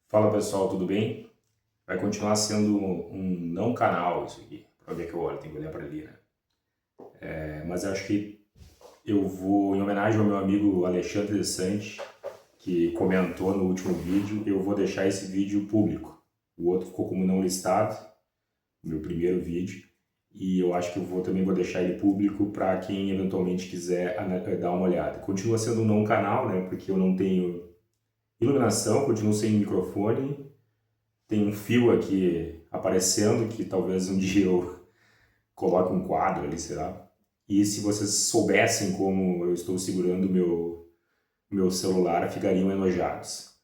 Fala pessoal, tudo bem? Vai continuar sendo um não canal isso aqui. Pra onde é que eu olho? Tem que olhar pra ali, né? Mas eu acho que eu vou, em homenagem ao meu amigo Alexandre de Sante, que comentou no último vídeo, eu vou deixar esse vídeo público. O outro ficou como não listado, meu primeiro vídeo, e eu acho que também vou deixar ele público para quem eventualmente quiser dar uma olhada. Continua sendo um não canal, né? Porque eu não tenho iluminação, continuo sem microfone. Tem um fio aqui aparecendo que talvez um dia eu coloque um quadro ali, sei lá. E se vocês soubessem como eu estou segurando o meu celular, ficariam enojados.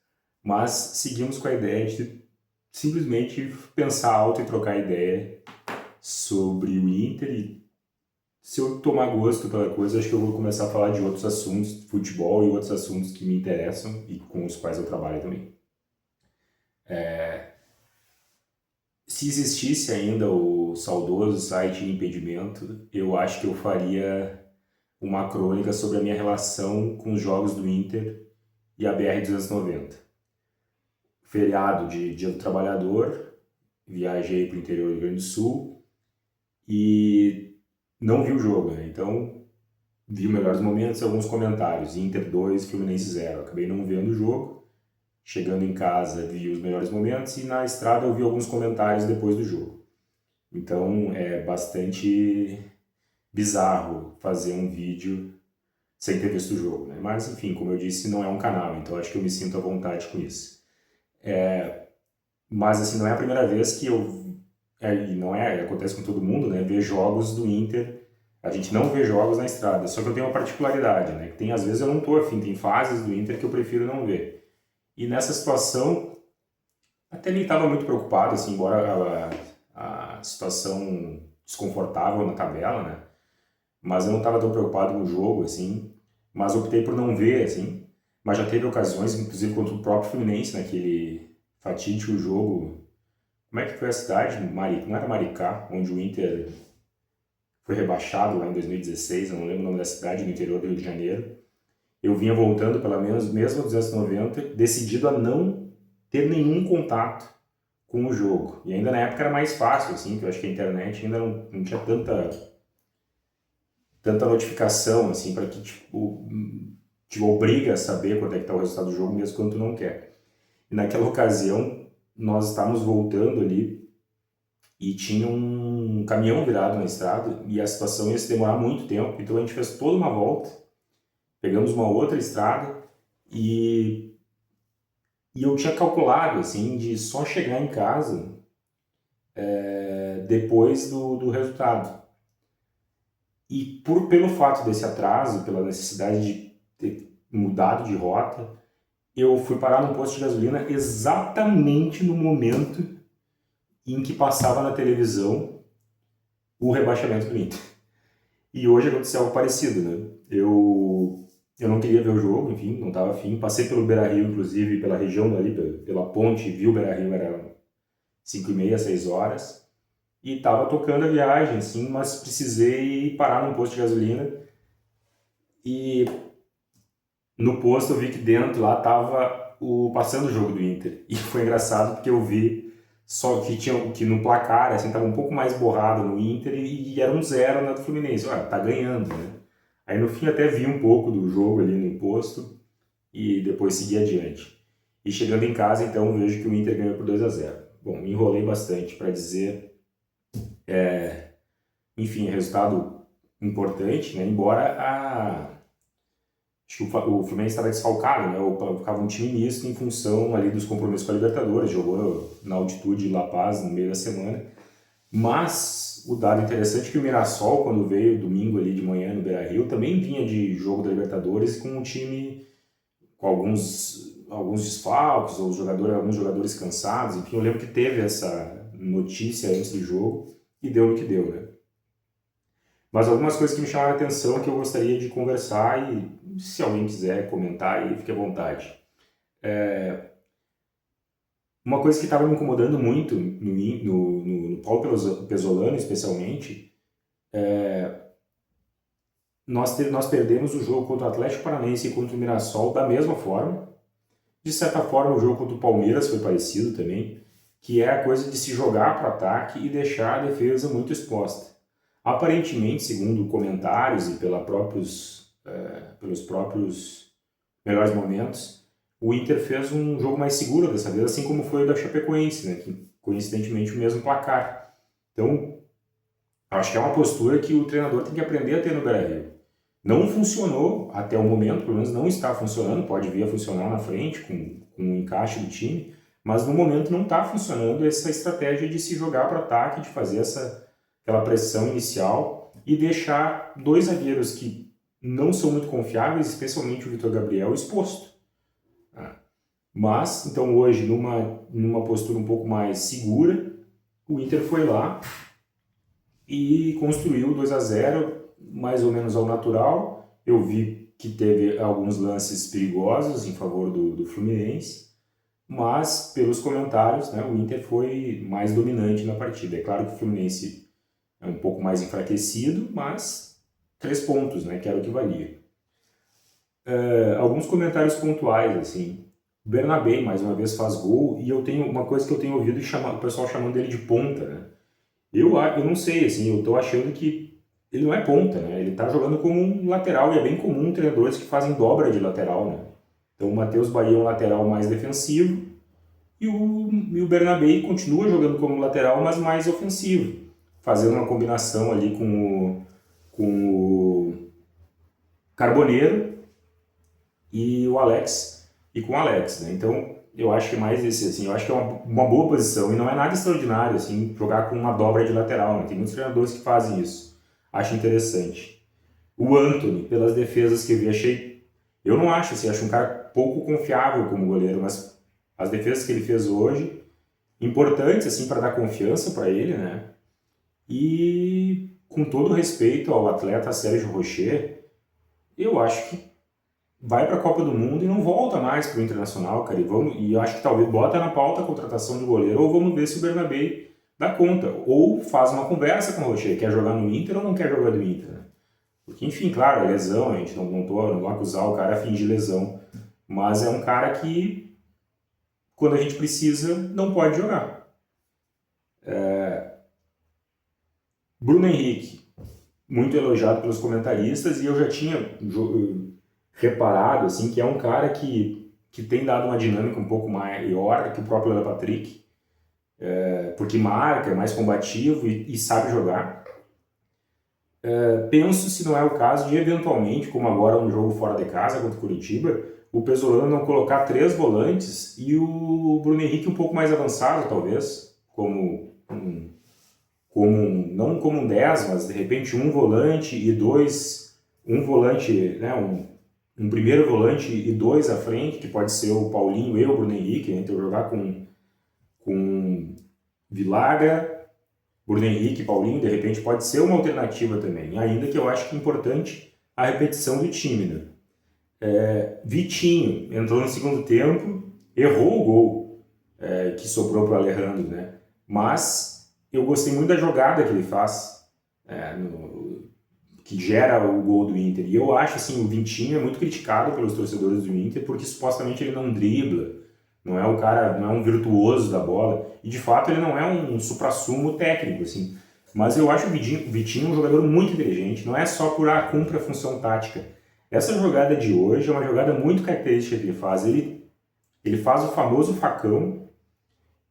Mas seguimos com a ideia de simplesmente pensar alto e trocar ideia sobre o Inter. E se eu tomar gosto pela coisa, acho que eu vou começar a falar de outros assuntos, futebol e outros assuntos que me interessam e com os quais eu trabalho também. Se existisse ainda o saudoso site Impedimento, eu acho que eu faria uma crônica sobre a minha relação com os jogos do Inter e a BR-290. Feriado de Dia do Trabalhador, viajei para o interior do Rio Grande do Sul e não vi o jogo, né? Então vi os melhores momentos e alguns comentários. Inter 2, Fluminense 0. Acabei não vendo o jogo. Chegando em casa, vi os melhores momentos e na estrada eu vi alguns comentários depois do jogo. Então é bastante bizarro fazer um vídeo sem ter visto o jogo, né? Mas enfim, como eu disse, não é um canal, então acho que eu me sinto à vontade com isso. Mas assim, não é a primeira vez que e não é, acontece com todo mundo, né? Ver jogos do Inter. A gente não vê jogos na estrada, só que eu tenho uma particularidade, né? Que tem, às vezes eu não tô afim, tem fases do Inter que eu prefiro não ver. E nessa situação, até nem estava muito preocupado, assim, embora a situação desconfortável na tabela, né? Mas eu não estava tão preocupado com o jogo, assim, mas optei por não ver, assim, mas já teve ocasiões, inclusive contra o próprio Fluminense, naquele fatídico jogo, como é que foi a cidade? Não era Maricá, onde o Inter foi rebaixado lá em 2016, eu não lembro o nome da cidade, no interior do Rio de Janeiro. Eu vinha voltando, pelo menos, mesmo 290, decidido a não ter nenhum contato com o jogo. E ainda na época era mais fácil, assim, que eu acho que a internet ainda não tinha tanta notificação, assim, para que, tipo, te obriga a saber quando é que tá o resultado do jogo, mesmo quando tu não quer. E naquela ocasião, nós estávamos voltando ali e tinha um caminhão virado na estrada e a situação ia se demorar muito tempo, então a gente fez toda uma volta, pegamos uma outra estrada e, e eu tinha calculado, assim, de só chegar em casa depois do resultado. E pelo fato desse atraso, pela necessidade de ter mudado de rota, eu fui parar num posto de gasolina exatamente no momento em que passava na televisão o rebaixamento do Inter. E hoje aconteceu algo parecido, né? Eu não queria ver o jogo, enfim, não estava afim. Passei pelo Beira-Rio, inclusive, pela região ali, pela ponte, vi o Beira-Rio, era 5h30, 6 horas. E estava tocando a viagem, assim, mas precisei parar num posto de gasolina. E no posto eu vi que dentro lá tava passando o jogo do Inter. E foi engraçado porque eu vi só que no placar, assim, tava um pouco mais borrado no Inter e era um 0 na do Fluminense. Olha, tá ganhando, né? Aí no fim até vi um pouco do jogo ali no posto e depois segui adiante. E chegando em casa, então, vejo que o Inter ganhou por 2-0. Bom, me enrolei bastante para dizer, enfim, resultado importante, né? Embora acho que o Fluminense estava desfalcado, né? Ficava um time misto em função ali dos compromissos com a Libertadores, jogou na altitude de La Paz no meio da semana. Mas o dado interessante é que o Mirassol, quando veio domingo ali de manhã no Beira-Rio, também vinha de jogo da Libertadores com um time com alguns desfalques, ou alguns jogadores cansados. Enfim, eu lembro que teve essa notícia antes do jogo e deu no que deu, né? Mas algumas coisas que me chamaram a atenção que eu gostaria de conversar e se alguém quiser comentar aí, fique à vontade. Uma coisa que estava me incomodando muito no Paulo Pesolano, especialmente, nós perdemos o jogo contra o Atlético Paranaense e contra o Mirassol da mesma forma, De certa forma, o jogo contra o Palmeiras foi parecido também, que é a coisa de se jogar para o ataque e deixar a defesa muito exposta. Aparentemente, segundo comentários e pelos próprios melhores momentos, o Inter fez um jogo mais seguro dessa vez, assim como foi o da Chapecoense, né? Que, coincidentemente, o mesmo placar. Então, acho que é uma postura que o treinador tem que aprender a ter no Beira-Rio. Não funcionou até o momento, pelo menos não está funcionando, pode vir a funcionar na frente com o encaixe do time, mas no momento não está funcionando essa estratégia de se jogar para o ataque, de fazer aquela pressão inicial e deixar dois zagueiros que não são muito confiáveis, especialmente o Vitor Gabriel, exposto. Mas, então hoje, numa postura um pouco mais segura, o Inter foi lá e construiu 2-0, mais ou menos ao natural. Eu vi que teve alguns lances perigosos em favor do Fluminense, mas pelos comentários, né, o Inter foi mais dominante na partida. É claro que o Fluminense é um pouco mais enfraquecido, mas 3 pontos, né, que era o que valia. Alguns comentários pontuais, assim. O Bernabé, mais uma vez, faz gol, e eu tenho uma coisa que eu tenho ouvido o pessoal chamando ele de ponta, né? Eu não sei, assim, eu tô achando que ele não é ponta, né? Ele tá jogando como um lateral, e é bem comum treinadores que fazem dobra de lateral, né? Então o Matheus Bahia é um lateral mais defensivo, e o Bernabé continua jogando como lateral, mas mais ofensivo, fazendo uma combinação ali com o Carboneiro e o Alex, com o Alex, né? Então eu acho que é mais esse, assim, eu acho que é uma boa posição e não é nada extraordinário, assim, jogar com uma dobra de lateral, né? Tem muitos treinadores que fazem isso. Acho interessante. O Antony, pelas defesas que eu vi, eu não acho, assim, acho um cara pouco confiável como goleiro, mas as defesas que ele fez hoje, importantes, assim, para dar confiança para ele, né? E com todo respeito ao atleta Sérgio Rocher, eu acho que vai para a Copa do Mundo e não volta mais para o Internacional, cara. E eu acho que talvez bota na pauta a contratação de goleiro, ou vamos ver se o Bernabé dá conta. Ou faz uma conversa com o Rocher, quer jogar no Inter ou não quer jogar no Inter, né? Porque, enfim, claro, é lesão, a gente não vou acusar o cara a fingir lesão, mas é um cara que, quando a gente precisa, não pode jogar. Bruno Henrique, muito elogiado pelos comentaristas, e eu já tinha reparado, assim, que é um cara que tem dado uma dinâmica um pouco maior que o próprio Alan Patrick, porque marca, é mais combativo e sabe jogar. Penso se não é o caso de, eventualmente, como agora um jogo fora de casa contra o Curitiba, o Pesolano não colocar 3 volantes e o Bruno Henrique um pouco mais avançado, talvez, não como um 10, mas de repente um volante e um volante, né, um primeiro volante e 2 à frente, que pode ser o Paulinho e o Bruno Henrique, né? Então jogar com Vilaga, Bruno Henrique e Paulinho, de repente pode ser uma alternativa também, ainda que eu acho que é importante a repetição do time, né? Vitinho entrou no segundo tempo, errou o gol que sobrou para o Alejandro, né? Mas eu gostei muito da jogada que ele faz, que gera o gol do Inter. E eu acho, assim, o Vitinho é muito criticado pelos torcedores do Inter, porque supostamente ele não dribla, não é um cara, não é um virtuoso da bola, e de fato ele não é um suprassumo técnico, assim. Mas eu acho o Vitinho um jogador muito inteligente, não é só por cumprir a função tática. Essa jogada de hoje é uma jogada muito característica que ele faz. Ele faz o famoso facão,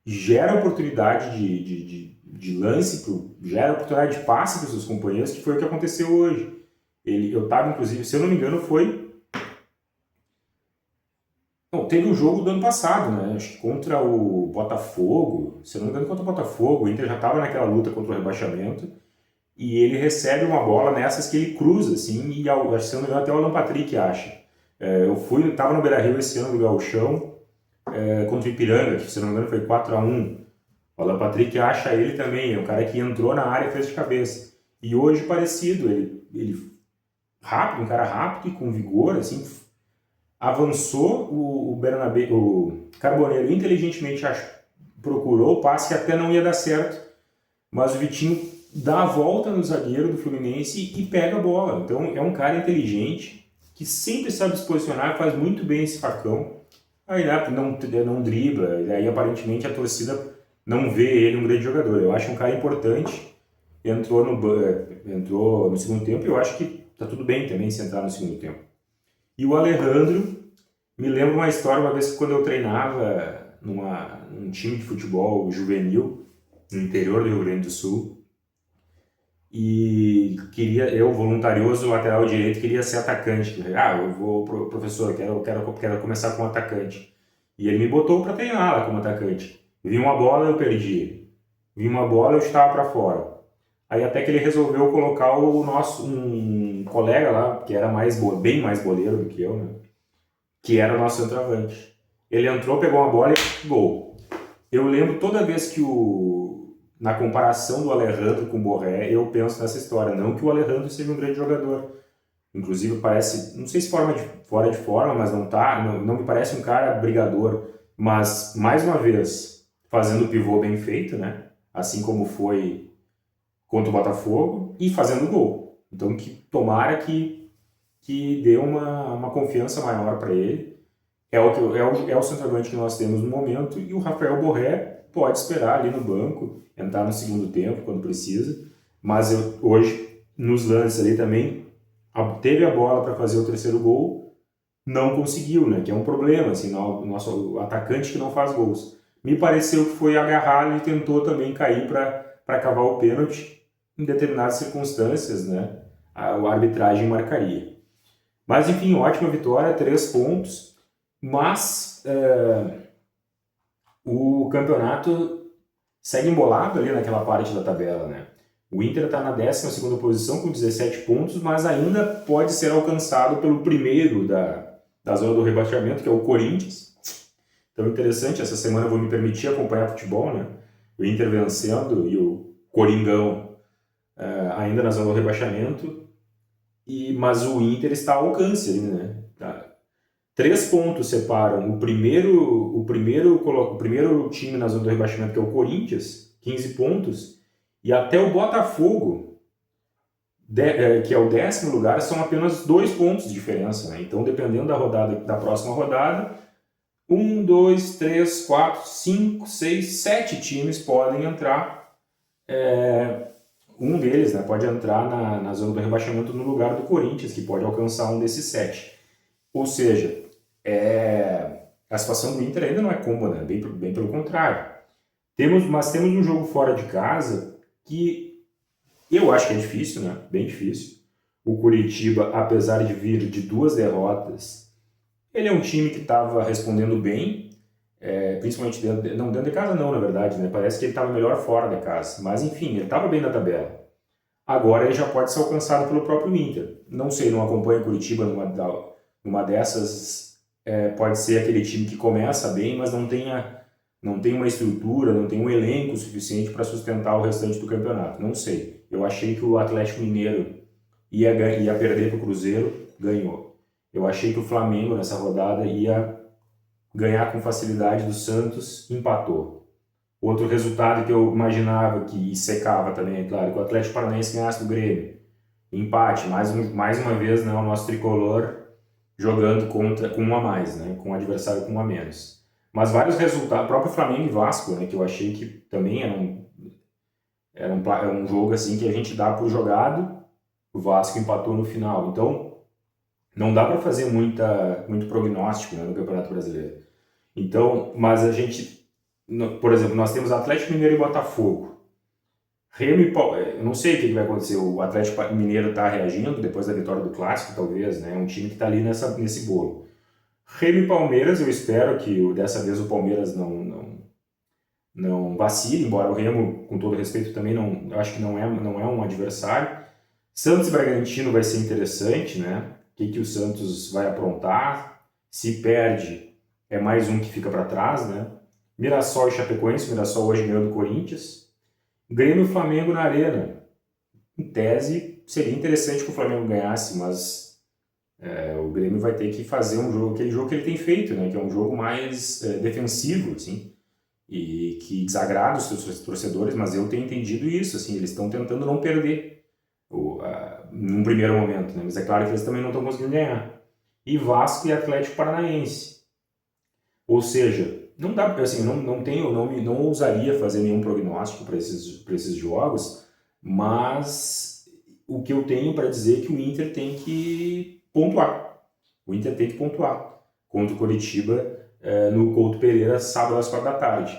gera oportunidade de lance, gera oportunidade de passe para os seus companheiros, que foi o que aconteceu hoje. Eu estava, inclusive, se eu não me engano, teve um jogo do ano passado, né? Acho que contra o Botafogo, se eu não me engano, contra o Botafogo, o Inter já estava naquela luta contra o rebaixamento, e ele recebe uma bola nessas que ele cruza, assim, e se eu não me engano, até o Alan Patrick acha. Eu estava no Beira-Rio esse ano do Gauchão, contra o Ipiranga, que se eu não me engano foi 4-1. O Alan Patrick acha ele também, é um cara que entrou na área e fez de cabeça. E hoje parecido, ele rápido, um cara rápido e com vigor, assim, avançou o Bernabé, o Carboneiro inteligentemente procurou o passe que até não ia dar certo, mas o Vitinho dá a volta no zagueiro do Fluminense e pega a bola. Então é um cara inteligente que sempre sabe se posicionar, faz muito bem esse facão. Aí né, não dribla, e aí aparentemente a torcida não vê ele um grande jogador. Eu acho um cara importante, entrou no segundo tempo e eu acho que tá tudo bem também se entrar no segundo tempo. E o Alejandro, me lembra uma história, uma vez que quando eu treinava num time de futebol juvenil, no interior do Rio Grande do Sul, e eu, voluntarioso, lateral direito, queria ser atacante. Eu vou, professor, quero começar como atacante. E ele me botou para treinar lá como atacante. Vi uma bola, eu perdi. Vi uma bola, eu estava para fora. Aí até que ele resolveu colocar um colega lá, que era bem mais boleiro do que eu, né? Que era o nosso centroavante. Ele entrou, pegou uma bola e gol. Eu lembro toda vez que na comparação do Alejandro com o Borré, eu penso nessa história. Não que o Alejandro seja um grande jogador. Inclusive parece, não sei se fora de forma, mas não me parece um cara brigador. Mas, mais uma vez, fazendo o pivô bem feito, né? Assim como foi contra o Botafogo, e fazendo gol. Então, tomara que dê uma confiança maior para ele. É o centroavante que nós temos no momento, e o Rafael Borré pode esperar ali no banco, entrar no segundo tempo quando precisa, mas hoje, nos lances ali também, teve a bola para fazer o terceiro gol, não conseguiu, né? Que é um problema, assim, o nosso atacante que não faz gols. Me pareceu que foi agarrado e tentou também cair para cavar o pênalti em determinadas circunstâncias, né? A arbitragem marcaria. Mas, enfim, ótima vitória, 3 pontos, mas o campeonato segue embolado ali naquela parte da tabela, né? O Inter está na 12ª posição com 17 pontos, mas ainda pode ser alcançado pelo primeiro da zona do rebaixamento, que é o Corinthians. Então, interessante, essa semana eu vou me permitir acompanhar futebol, né? O Inter vencendo e o Coringão ainda na zona do rebaixamento, mas o Inter está ao alcance ali, né? 3 pontos separam o primeiro time na zona do rebaixamento, que é o Corinthians, 15 pontos, e até o Botafogo, que é o 10º lugar, são apenas 2 pontos de diferença, né? Então, dependendo da próxima rodada, 1, 2, 3, 4, 5, 6, 7 times podem entrar. Um deles, né, pode entrar na zona do rebaixamento no lugar do Corinthians, que pode alcançar um desses 7. Ou seja, a situação do Inter ainda não é cômoda, bem pelo contrário. Mas temos um jogo fora de casa que eu acho que é difícil, né? Bem difícil. O Curitiba, apesar de vir de 2 derrotas, ele é um time que estava respondendo bem, principalmente dentro de casa não, na verdade, né? Parece que ele estava melhor fora de casa, mas enfim, ele estava bem na tabela. Agora ele já pode ser alcançado pelo próprio Inter. Não sei, não acompanho o Curitiba numa dessas, pode ser aquele time que começa bem, mas não tem uma estrutura, não tem um elenco suficiente para sustentar o restante do campeonato. Não sei. Eu achei que o Atlético Mineiro ia perder para o Cruzeiro, ganhou. Eu achei que o Flamengo nessa rodada ia ganhar com facilidade do Santos, empatou. Outro resultado que eu imaginava que secava também, é claro, que o Atlético Paranaense ganhasse do Grêmio. Empate, mais uma vez, né, o nosso tricolor jogando com um a mais, né, com um adversário com um a menos. Mas vários resultados, próprio Flamengo e Vasco, né, que eu achei que também era um jogo assim que a gente dá por jogado, o Vasco empatou no final. Então, não dá para fazer muito prognóstico, né, no Campeonato Brasileiro. Então, mas a gente, por exemplo, nós temos Atlético Mineiro e Botafogo. Remo e Palmeiras, eu não sei o que vai acontecer, o Atlético Mineiro está reagindo depois da vitória do Clássico, talvez, né? É um time que está ali nesse bolo. Remo e Palmeiras, eu espero que dessa vez o Palmeiras não vacile, embora o Remo, com todo respeito, também eu acho que não é um adversário. Santos e Bragantino vai ser interessante, né? O que o Santos vai aprontar? Se perde, é mais um que fica para trás, né? Mirassol e Chapecoense, o Mirassol hoje ganhou do Corinthians. Grêmio e Flamengo na Arena. Em tese, seria interessante que o Flamengo ganhasse, mas o Grêmio vai ter que fazer aquele jogo que ele tem feito, né? Que é um jogo mais defensivo, assim, e que desagrada os seus torcedores, mas eu tenho entendido isso, assim, eles estão tentando não perder num primeiro momento, né? Mas é claro que eles também não estão conseguindo ganhar. E Vasco e Atlético Paranaense. Ou seja, não dá, assim, não ousaria fazer nenhum prognóstico para esses jogos, mas o que eu tenho para dizer é que o Inter tem que pontuar. O Inter tem que pontuar contra o Coritiba no Couto Pereira, sábado às 4 da tarde.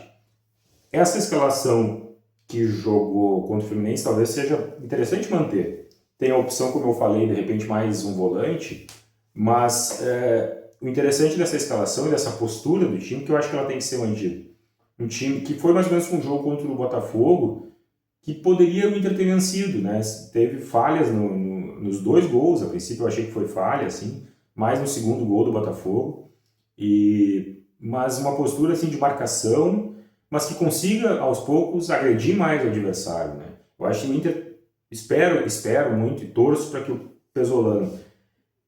Essa escalação que jogou contra o Fluminense talvez seja interessante manter. Tem a opção, como eu falei, de repente mais um volante, mas o interessante dessa escalação e dessa postura do time, que eu acho que ela tem que ser mantida. Um time que foi mais ou menos um jogo contra o Botafogo, que poderia o Inter ter vencido, né? Teve falhas nos 2 gols, a princípio eu achei que foi falha, assim, mais no segundo gol do Botafogo, mas uma postura assim de marcação, mas que consiga aos poucos agredir mais o adversário, né? Eu acho que o Inter, espero muito e torço para que o Pesolano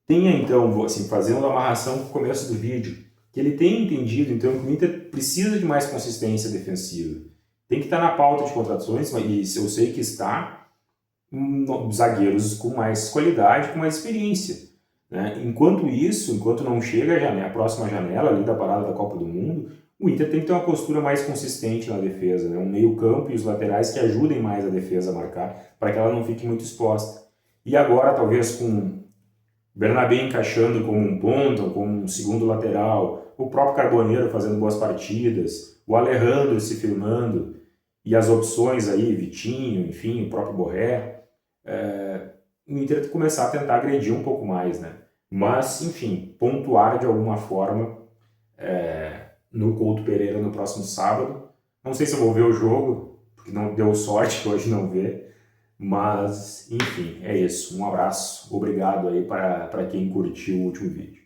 tenha então, assim, fazendo a amarração com o começo do vídeo, que ele tenha entendido então que o Inter precisa de mais consistência defensiva. Tem que estar na pauta de contratações, e eu sei que está, zagueiros com mais qualidade, com mais experiência. Né? Enquanto isso, enquanto não chega a próxima janela ali da parada da Copa do Mundo, o Inter tem que ter uma postura mais consistente na defesa, né? Um meio-campo e os laterais que ajudem mais a defesa a marcar, para que ela não fique muito exposta. E agora, talvez com Bernabé encaixando como um ponta, como um segundo lateral, o próprio Carboneiro fazendo boas partidas, o Alejandro se firmando, e as opções aí, Vitinho, enfim, o próprio Borré, o Inter começar a tentar agredir um pouco mais, né? Mas, enfim, pontuar de alguma forma no Couto Pereira no próximo sábado. Não sei se eu vou ver o jogo, porque não deu sorte hoje não ver, mas, enfim, é isso. Um abraço, obrigado aí para quem curtiu o último vídeo.